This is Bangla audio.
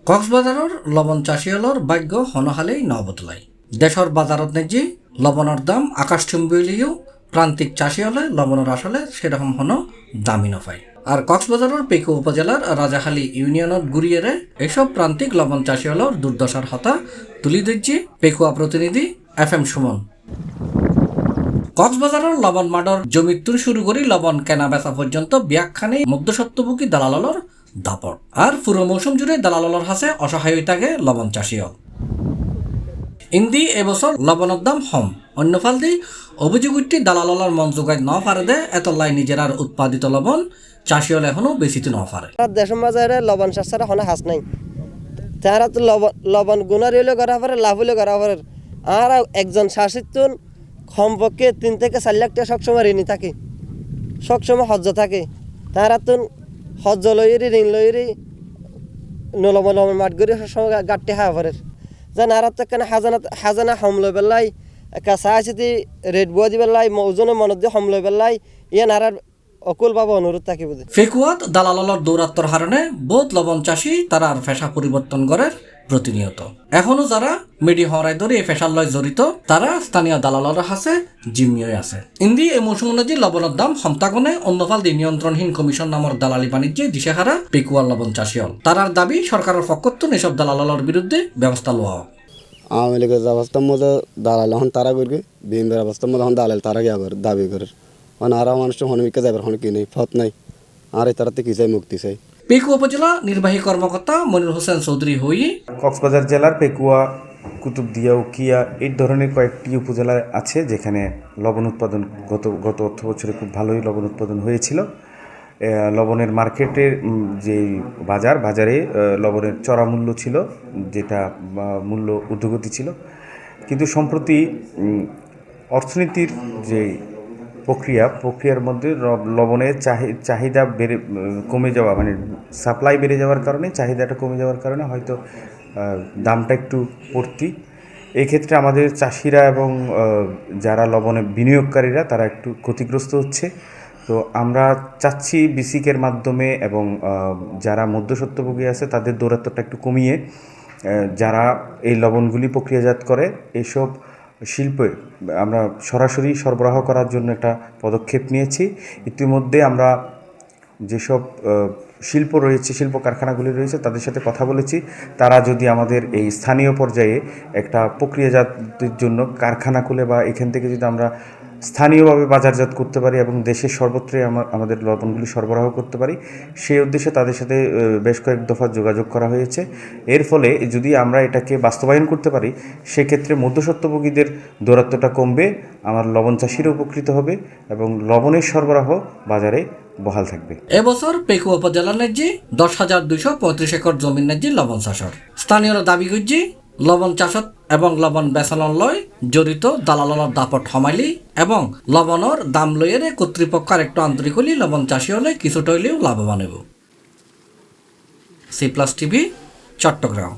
কক্সবাজারের লবণ চাষিয়ালর ভাগ্য হনহালেই নবদলাই দেশর বাজারত নেজি লবণের দাম আকাশচুম্বীলিও প্রান্তিক চাষিয়ালে লবণের আসলে সেরকম হন দামি নফায়। আর কক্সবাজারের পেকু উপজেলার রাজাখালী ইউনিয়নত গুড়িয়েরে এসব প্রান্তিক লবণ চাষিয়ালর দুর্দশার হতা তুলি দিচ্ছি পেকুয়া প্রতিনিধি FM সুমন। কক্সবাজারের লবণ মাডর জমিতুন শুরু করি লবণ কেনা বেচা পর্যন্ত ব্যাখ্যানে মধ্যসত্ত্বভোগী দালালর দাপট আর পুরো মৌসুম জুড়ে দালালর হাসে অসহায় থাকে লবণ চাষিয়ল। ইন্দি এবছর লবণের দাম হম অন্য ফাল দি অভিযোগটি দালালর মন যোগাই ন পারে দে এতলাই নিজেরার উৎপাদিত লবণ চাষিয়ল এখনো বেশিতে ন পারে। দেশের মাঝে লবণ চাষার এখন হাস নাই তারা তো লবণ গুণার হইলে করা পারে লাভ হইলে করা পারে। আর একজন চাষির কমপক্ষে 3 থেকে 4 লাখ টাকা সবসময় ঋণী থাকে, সবসময় হজ্জ থাকে। তারা তো হজ্জ লইরি ঋণ লইরি লবণ মাঠ গড়ি সবসময় গাঁটতে হাওয়া পারে যেন আর তো কেন হাজানা হম লই পেলাই চাষি রেট বুয়া দি পেলাই ওজনে মনত দিয়ে হম লই পেলাই ইয়ে নারার অকুল পাবো অনুরোধ থাকি বুঝি। ফেকুয়াত দালালর দৌরাত্মর হারণে বহুত লবণ চাষী তারা আর ফেসা পরিবর্তন করে প্রতিনিয়ত। এখনো যারা মিডি হরাই ধরে এই ফেসার লয় জড়িত তারা স্থানীয় দালালর হাসে জিম্মিয়ে আছে। ইন্দি এই মৌসুম অনুযায়ী লবণের দাম হমতাগনে অন্যফাল দি নিয়ন্ত্রণহীন কমিশন নামর দালালি বাণিজ্যে দিশেহারা পেকুয়ার লবণ চাষী হল। তারার দাবি সরকারের পক্ষত্ব এসব দালালর বিরুদ্ধে ব্যবস্থা লওয়া হোক। আওয়ামী লীগের অবস্থার মধ্যে দালাল এখন তারা করবে, বিএনপির অবস্থার মধ্যে এখন দালাল তারা গিয়ে করে দাবি করে মানে আরও মানুষের হনমিকে যাবার হন কি নেই ফত নাই আর এই তারাতে কি চাই মুক্তি চাই। পেকুয়া উপজেলা নির্বাহী কর্মকর্তা মনির হোসেন চৌধুরী হই কক্সবাজার জেলার পেকুয়া, কুতুবদিয়া, উকিয়া এই ধরনের কয়েকটি উপজেলা আছে যেখানে লবণ উৎপাদন গত অর্থ বছরে খুব ভালোই লবণ উৎপাদন হয়েছিল। লবণের মার্কেটের যে বাজারে লবণের চড়া মূল্য ছিল, যেটা মূল্য ঊর্ধ্বগতি ছিল। কিন্তু সম্প্রতি অর্থনীতির যে প্রক্রিয়ার মধ্যে লবণের চাহিদা কমে যাওয়া, মানে সাপ্লাই বেড়ে যাওয়ার কারণে চাহিদাটা কমে যাওয়ার কারণে হয়তো দামটা একটু পড়তি। এই ক্ষেত্রে আমাদের চাষিরা এবং যারা লবণে বিনিয়োগকারীরা তারা একটু ক্ষতিগ্রস্ত হচ্ছে। তো আমরা চাচ্ছি বিসিকের মাধ্যমে এবং যারা মধ্যস্বত্বভোগী আছে তাদের দৌরাত্ম্যটা একটু কমিয়ে যারা এই লবণগুলি প্রক্রিয়াজাত করে এইসব শিল্পে আমরা সরাসরি সরবরাহ করার জন্য একটা পদক্ষেপ নিয়েছি। ইতিমধ্যে আমরা যেসব শিল্প কারখানাগুলি রয়েছে তাদের সাথে কথা বলেছি। তারা যদি আমাদের এই স্থানীয় পর্যায়ে একটা প্রক্রিয়াজাতের জন্য কারখানা খুলে বা এখান থেকে যদি আমরা স্থানীয়ভাবে বাজারজাত করতে পারি এবং দেশের সর্বত্রই আমাদের লবণগুলি সরবরাহ করতে পারি, সেই উদ্দেশ্যে তাদের সাথে বেশ কয়েক দফা যোগাযোগ করা হয়েছে। এর ফলে যদি আমরা এটাকে বাস্তবায়ন করতে পারি সেক্ষেত্রে মধ্যস্বত্বভোগীদের দৌরাত্ম্যটা কমবে, আমার লবণ চাষিরা উপকৃত হবে এবং লবণের সরবরাহ বাজারে বহাল থাকবে। এবছর পেকুয়া উপজেলার নেজি 10,235 একর জমির নেজি লবণ চাষর স্থানীয়রা দাবি করছি লবণ চাষত এবং লবণ বেচালন লয় জড়িত দালালর দাপট হমাইলি এবং লবণর দাম লইয়ের কর্তৃপক্ষ আরেকটু আন্তরিক হলি লবণ চাষি হলে কিছুটা হইলেও লাভবান হব। C+ TV Chittagong.